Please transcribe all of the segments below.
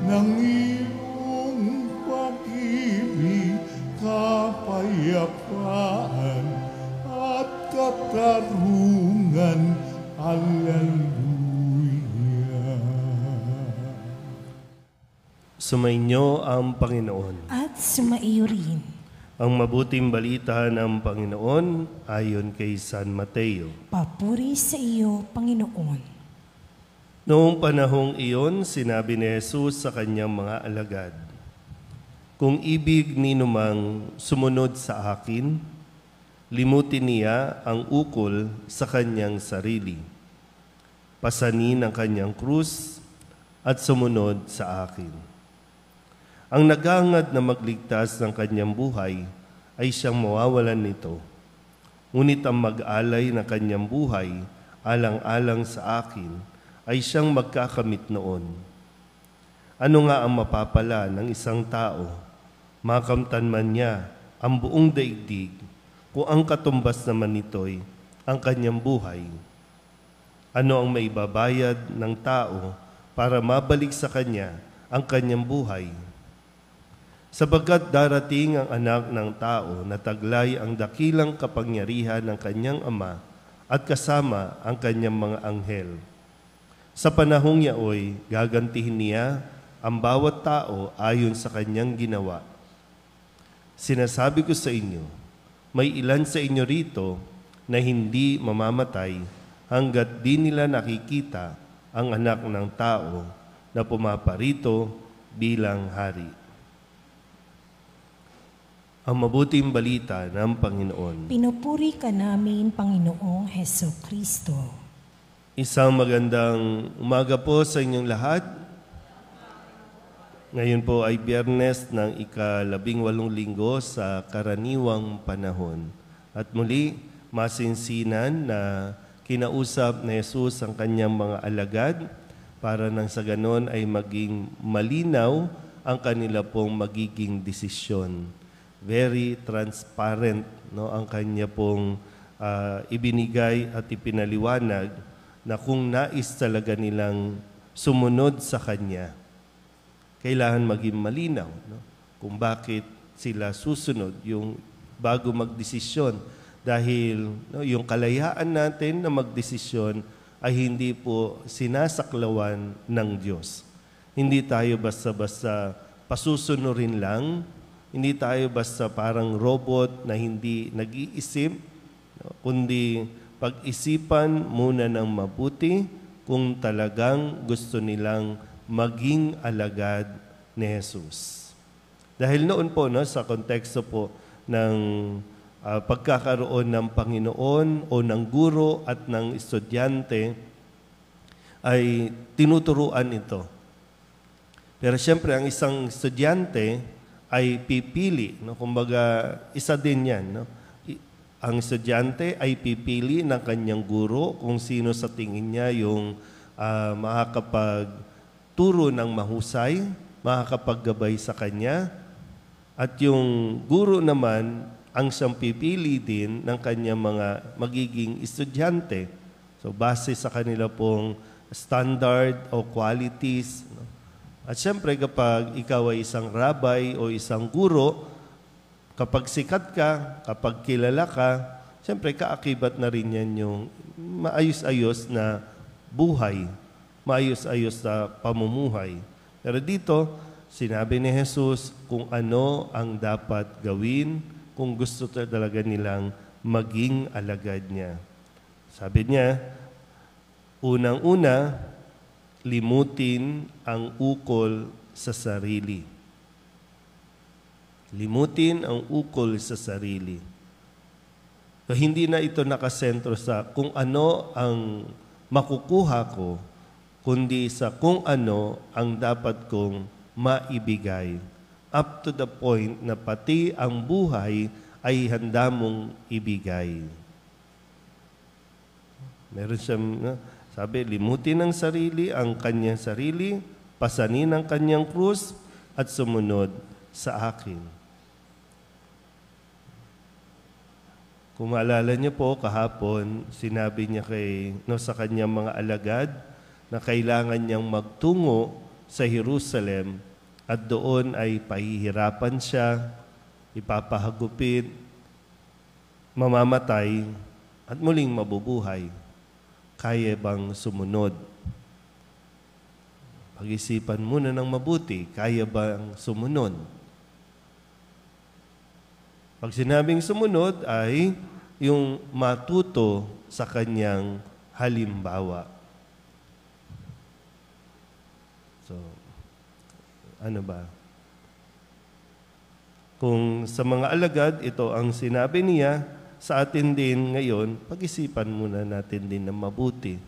ng iyong pag-ibig, kapayapaan at katarungan. Alleluia. Sumainyo ang Panginoon. At sumaiyo rin. Ang mabuting balita ng Panginoon ayon kay San Mateo. Papuri sa iyo, Panginoon. Noong panahong iyon, sinabi ni Jesus sa kanyang mga alagad, "Kung ibig ninumang sumunod sa akin, limutin niya ang ukol sa kanyang sarili. Pasanin ang kanyang krus at sumunod sa akin. Ang naghahangad na magligtas ng kanyang buhay ay siyang mawawalan nito. Ngunit ang mag-alay ng kanyang buhay alang-alang sa akin ay siyang magkakamit noon. Ano nga ang mapapala ng isang tao, makamtan man niya ang buong daigdig, kung ang katumbas naman nito'y ang kanyang buhay? Ano ang maibabayad ng tao para mabalik sa kanya ang kanyang buhay? Sapagkat darating ang anak ng tao na taglay ang dakilang kapangyarihan ng kanyang ama at kasama ang kanyang mga anghel. Sa panahong yaoy, gagantihin niya ang bawat tao ayon sa kanyang ginawa. Sinasabi ko sa inyo, may ilan sa inyo rito na hindi mamamatay hanggat di nila nakikita ang anak ng tao na pumaparito bilang hari." Ang mabuting balita ng Panginoon. Pinupuri ka namin, Panginoong Heso Kristo. Isang magandang umaga po sa inyong lahat. Ngayon po ay Biyernes ng ika-18 linggo sa karaniwang panahon. At muli, masinsinan na kinausap ni Jesus ang kanyang mga alagad para nang sa ganon ay maging malinaw ang kanila pong magiging desisyon. Very transparent, no, ang kanya pong ibinigay at ipinaliwanag na kung nais talaga nilang sumunod sa kanya, kailangan maging malinaw, no, kung bakit sila susunod yung bago magdesisyon. Dahil no, yung kalayaan natin na magdesisyon ay hindi po sinasaklawan ng Diyos. Hindi tayo basta-basta pasusunurin lang. Hindi tayo basta parang robot na hindi nag-iisip, no, kundi pag-isipan muna ng mabuti kung talagang gusto nilang maging alagad ni Jesus. Dahil noon po, no, sa konteksto po ng pagkakaroon ng Panginoon o ng guro at ng estudyante, ay tinuturuan ito. Pero siyempre, ang isang estudyante ay pipili, no? Kumbaga, isa din yan, no? Ang estudyante ay pipili ng kanyang guro kung sino sa tingin niya yung makakapagturo ng mahusay, makakapaggabay sa kanya. At yung guro naman ang siyang pipili din ng kanyang mga magiging estudyante. So, base sa kanila pong standard o qualities, no? At siyempre, kapag ikaw ay isang rabay o isang guro, kapag sikat ka, kapag kilala ka, siyempre, kaakibat na rin yan yung maayos-ayos na buhay, maayos-ayos na pamumuhay. Pero dito, sinabi ni Jesus kung ano ang dapat gawin kung gusto talaga nilang maging alagad niya. Sabi niya, unang-una, limutin ang ukol sa sarili. Limutin ang ukol sa sarili. So, hindi na ito nakasentro sa kung ano ang makukuha ko, kundi sa kung ano ang dapat kong maibigay. Up to the point na pati ang buhay ay handa mong ibigay. Meron siyang, sabi, limutin ang sarili, ang kanyang sarili, pasanin ang kanyang krus, at sumunod sa akin. Kung maalala niyo po, kahapon, sinabi niya sa kanyang mga alagad na kailangan niyang magtungo sa Jerusalem at doon ay pahihirapan siya, ipapahagupit, mamamatay, at muling mabubuhay. Kaya bang sumunod? Pag-isipan muna ng mabuti, kaya bang sumunod? Pag sinabing sumunod ay yung matuto sa kanyang halimbawa. So, ano ba? Kung sa mga alagad, ito ang sinabi niya, sa atin din ngayon, pag-isipan muna natin din ng mabuti.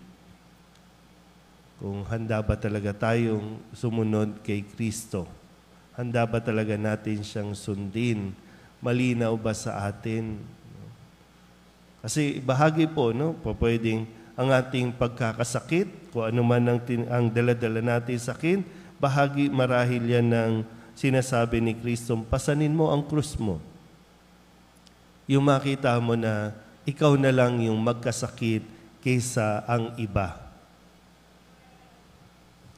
Kung handa ba talaga tayong sumunod kay Kristo? Handa ba talaga natin siyang sundin? Malinaw ba sa atin? Kasi bahagi po, no, pwedeng ang ating pagkakasakit, kung ano man ang dala-dala natin sakit, bahagi marahil yan ng sinasabi ni Kristo, pasanin mo ang krus mo. Yung makita mo na ikaw na lang yung magkasakit kaysa ang iba.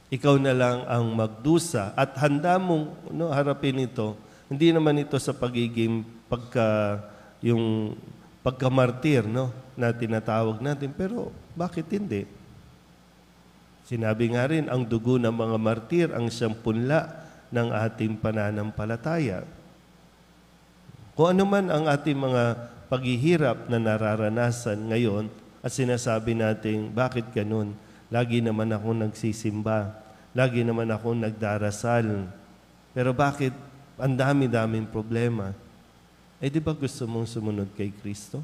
Ikaw na lang ang magdusa at handa mong harapin ito. Hindi naman ito sa pagiging pagkamartir, no, na tinatawag natin. Pero bakit hindi? Sinabi nga rin, ang dugo ng mga martir ang siyang punla ng ating pananampalataya. Kung ano man ang ating mga paghihirap na nararanasan ngayon at sinasabi natin, bakit ganun? Lagi naman ako nagsisimba. Lagi naman ako nagdarasal. Pero bakit ang dami-daming problema? Eh di ba gusto mong sumunod kay Kristo?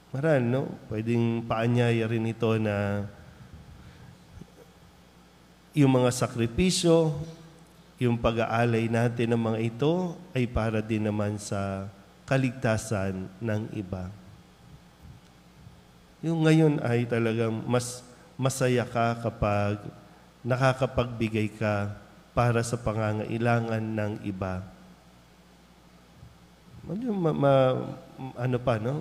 Maral, no? Pwedeng paanyaya rin ito na yung mga sakripisyo, yung pag-aalay natin ng mga ito ay para din naman sa kaligtasan ng iba. Yung ngayon ay talagang mas masaya ka kapag nakakapagbigay ka para sa pangangailangan ng iba.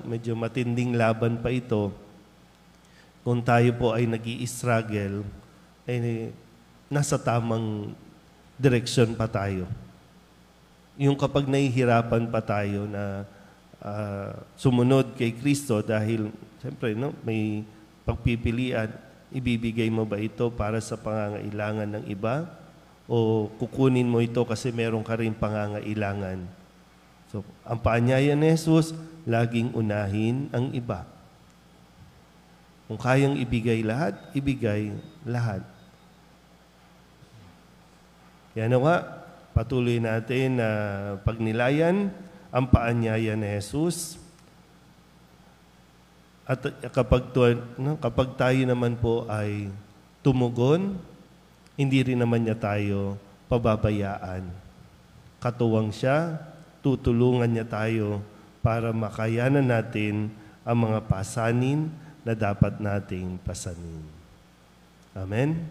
Medyo matinding laban pa ito. Kung tayo po ay nag-i-struggle, ay nasa tamang direksyon pa tayo. Yung kapag nahihirapan pa tayo na sumunod kay Kristo dahil siyempre, no, may pagpipilian, ibibigay mo ba ito para sa pangangailangan ng iba o kukunin mo ito kasi meron ka rin pangangailangan? So, ang paanyaya ni Jesus, laging unahin ang iba. Kung kayang ibigay lahat, ibigay lahat. Yan nga, patuloy natin na pagnilayan ang paanyaya ni Jesus. At kapag tayo naman po ay tumugon, hindi rin naman niya tayo pababayaan. Katuwang siya, tutulungan niya tayo para makayanan natin ang mga pasanin na dapat nating pasanin. Amen?